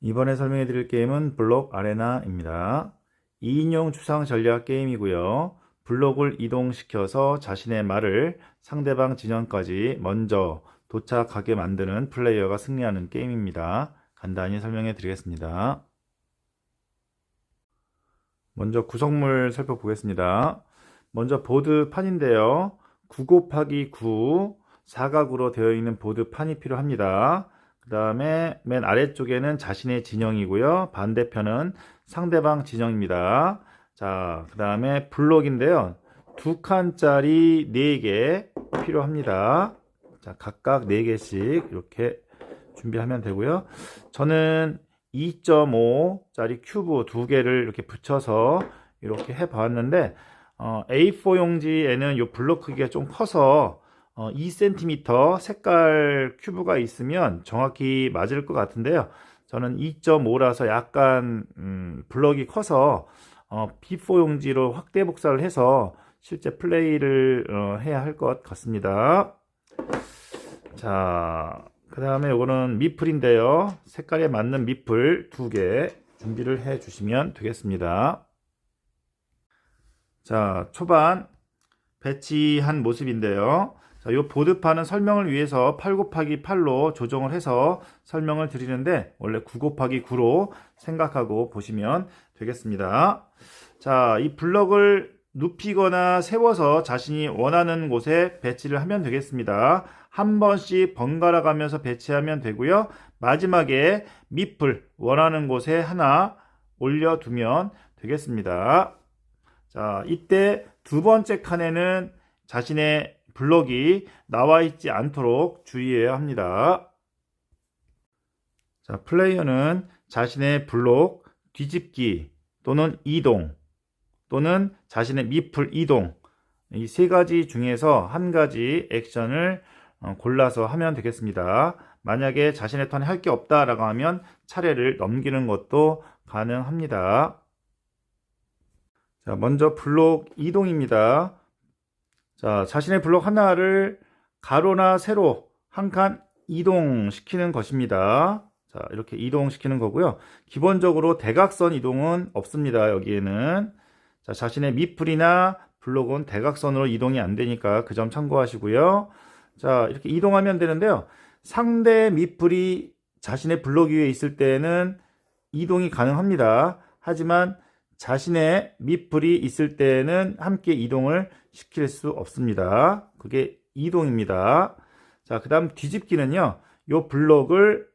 이번에 설명해 드릴 게임은 블록 아레나입니다. 2인용 추상 전략 게임이고요. 블록을 이동시켜서 자신의 말을 상대방 진영까지 먼저 도착하게 만드는 플레이어가 승리하는 게임입니다. 간단히 설명해 드리겠습니다. 먼저 구성물 살펴보겠습니다. 먼저 보드판인데요. 9 곱하기 9 사각으로 되어 있는 보드판이 필요합니다. 그 다음에 맨 아래쪽에는 자신의 진영이고요. 반대편은 상대방 진영입니다. 자, 그 다음에 블록인데요. 2칸짜리 4개 필요합니다. 자, 각각 4개씩 이렇게 준비하면 되고요. 저는 2.5짜리 큐브 2개를 이렇게 붙여서 이렇게 해 봤는데 A4 용지에는 이 블록 크기가 좀 커서 2cm 색깔 큐브가 있으면 정확히 맞을 것 같은데요. 저는 2.5라서 약간 블럭이 커서 B4 용지로 확대 복사를 해서 실제 플레이를 해야 할 것 같습니다. 자, 그 다음에 이거는 미플인데요. 색깔에 맞는 미플 2개 준비를 해 주시면 되겠습니다. 자, 초반 배치한 모습인데요. 자, 이 보드판은 설명을 위해서 8 곱하기 8로 조정을 해서 설명을 드리는데 원래 9 곱하기 9로 생각하고 보시면 되겠습니다. 자, 이 블럭을 눕히거나 세워서 자신이 원하는 곳에 배치를 하면 되겠습니다. 한 번씩 번갈아 가면서 배치하면 되고요. 마지막에 밑을 원하는 곳에 하나 올려두면 되겠습니다. 자, 이때 두 번째 칸에는 자신의 블럭이 나와 있지 않도록 주의해야 합니다. 자, 플레이어는 자신의 블록 뒤집기 또는 이동 또는 자신의 미플 이동 이 세 가지 중에서 한 가지 액션을 골라서 하면 되겠습니다. 만약에 자신의 턴에 할 게 없다라고 하면 차례를 넘기는 것도 가능합니다. 자, 먼저 블록 이동입니다. 자, 자신의 블록 하나를 가로나 세로 한 칸 이동시키는 것입니다. 자, 이렇게 이동시키는 거고요. 기본적으로 대각선 이동은 없습니다. 여기에는. 자, 자신의 미플이나 블록은 대각선으로 이동이 안 되니까 그 점 참고하시고요. 자, 이렇게 이동하면 되는데요. 상대 미플이 자신의 블록 위에 있을 때는 이동이 가능합니다. 하지만 자신의 미플이 있을 때는 함께 이동을 시킬 수 없습니다. 그게 이동입니다. 자, 그 다음 뒤집기는요. 이 블록을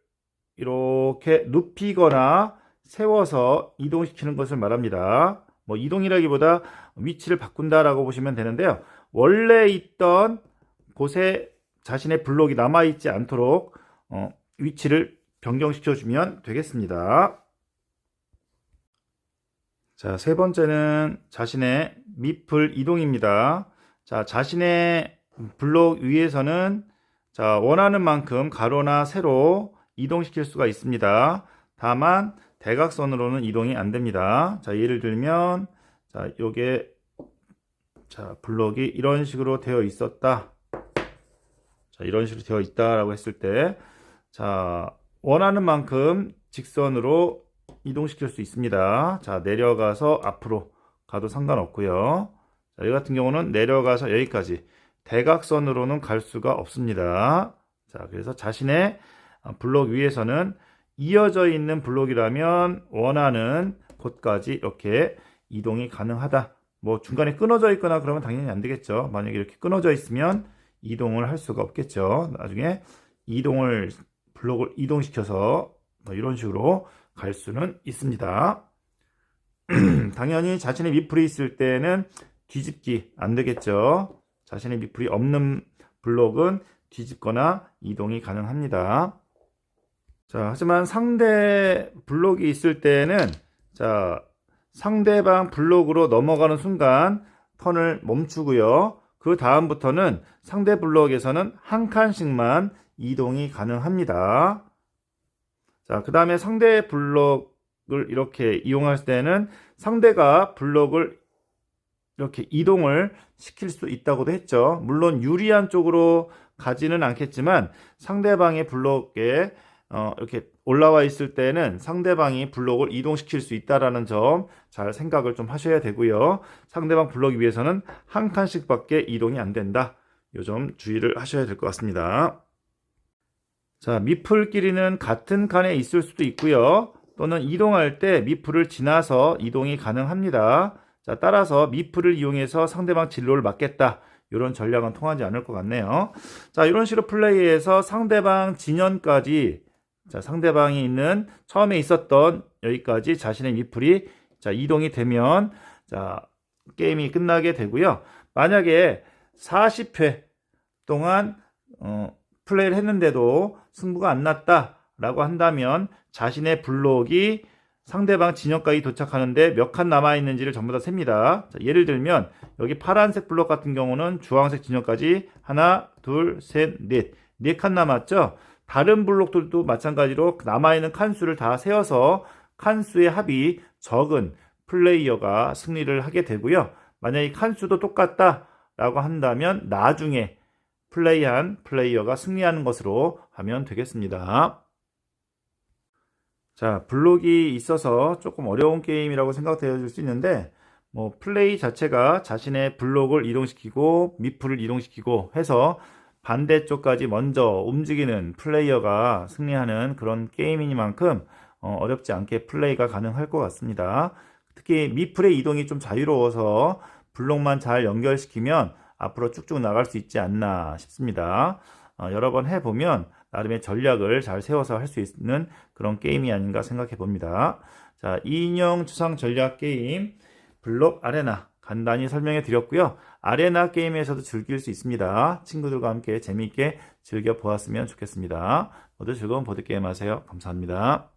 이렇게 눕히거나 세워서 이동시키는 것을 말합니다. 뭐 이동이라기보다 위치를 바꾼다라고 보시면 되는데요. 원래 있던 곳에 자신의 블록이 남아있지 않도록 위치를 변경시켜 주면 되겠습니다. 자, 세 번째는 자신의 미플 이동입니다. 자, 자신의 블록 위에서는 자, 원하는 만큼 가로나 세로 이동시킬 수가 있습니다. 다만 대각선으로는 이동이 안 됩니다. 자, 예를 들면 자, 요게 자, 블록이 이런 식으로 되어 있었다. 자, 이런 식으로 되어 있다라고 했을 때 자, 원하는 만큼 직선으로 이동시킬 수 있습니다. 자, 내려가서 앞으로 가도 상관없고요. 자, 이 같은 경우는 내려가서 여기까지 대각선으로는 갈 수가 없습니다. 자, 그래서 자신의 블록 위에서는 이어져 있는 블록이라면 원하는 곳까지 이렇게 이동이 가능하다. 뭐 중간에 끊어져 있거나 그러면 당연히 안 되겠죠. 만약에 이렇게 끊어져 있으면 이동을 할 수가 없겠죠. 나중에 블록을 이동시켜서 뭐 이런 식으로 갈 수는 있습니다. 당연히 자신의 미플이 있을 때는 뒤집기 안 되겠죠. 자신의 미플이 없는 블록은 뒤집거나 이동이 가능합니다. 자, 하지만 상대 블록이 있을 때는 자, 상대방 블록으로 넘어가는 순간 턴을 멈추고요. 그 다음부터는 상대 블록에서는 한 칸씩만 이동이 가능합니다. 자, 그 다음에 상대 블록 블록을 이렇게 이용할 때는 상대가 블록을 이렇게 이동을 시킬 수 있다고도 했죠. 물론 유리한 쪽으로 가지는 않겠지만 상대방의 블록에 이렇게 올라와 있을 때는 상대방이 블록을 이동시킬 수 있다라는 점 잘 생각을 좀 하셔야 되고요. 상대방 블록 위에서는 한 칸씩밖에 이동이 안 된다. 요 점 주의를 하셔야 될 것 같습니다. 자, 미플끼리는 같은 칸에 있을 수도 있고요. 또는 이동할 때 미플을 지나서 이동이 가능합니다. 자, 따라서 미플을 이용해서 상대방 진로를 막겠다. 이런 전략은 통하지 않을 것 같네요. 자, 이런 식으로 플레이해서 상대방 진영까지, 자, 상대방이 있는 처음에 있었던 여기까지 자신의 미플이 자, 이동이 되면 자, 게임이 끝나게 되고요. 만약에 40회 동안 플레이를 했는데도 승부가 안 났다라고 한다면 자신의 블록이 상대방 진영까지 도착하는데 몇 칸 남아있는지를 전부 다 셉니다. 자, 예를 들면 여기 파란색 블록 같은 경우는 주황색 진영까지 하나, 둘, 셋, 넷. 4칸 남았죠? 다른 블록들도 마찬가지로 남아있는 칸수를 다 세어서 칸수의 합이 적은 플레이어가 승리를 하게 되고요. 만약에 칸수도 똑같다라고 한다면 나중에 플레이한 플레이어가 승리하는 것으로 하면 되겠습니다. 자, 블록이 있어서 조금 어려운 게임이라고 생각되어질 수 있는데 플레이 자체가 자신의 블록을 이동시키고 미플을 이동시키고 해서 반대쪽까지 먼저 움직이는 플레이어가 승리하는 그런 게임이니만큼 어렵지 않게 플레이가 가능할 것 같습니다. 특히 미플의 이동이 좀 자유로워서 블록만 잘 연결시키면 앞으로 쭉쭉 나갈 수 있지 않나 싶습니다. 여러 번 해보면 나름의 전략을 잘 세워서 할 수 있는 그런 게임이 아닌가 생각해 봅니다. 자, 2인용 추상 전략 게임 블록 아레나 간단히 설명해 드렸고요. 아레나 게임에서도 즐길 수 있습니다. 친구들과 함께 재미있게 즐겨 보았으면 좋겠습니다. 모두 즐거운 보드게임 하세요. 감사합니다.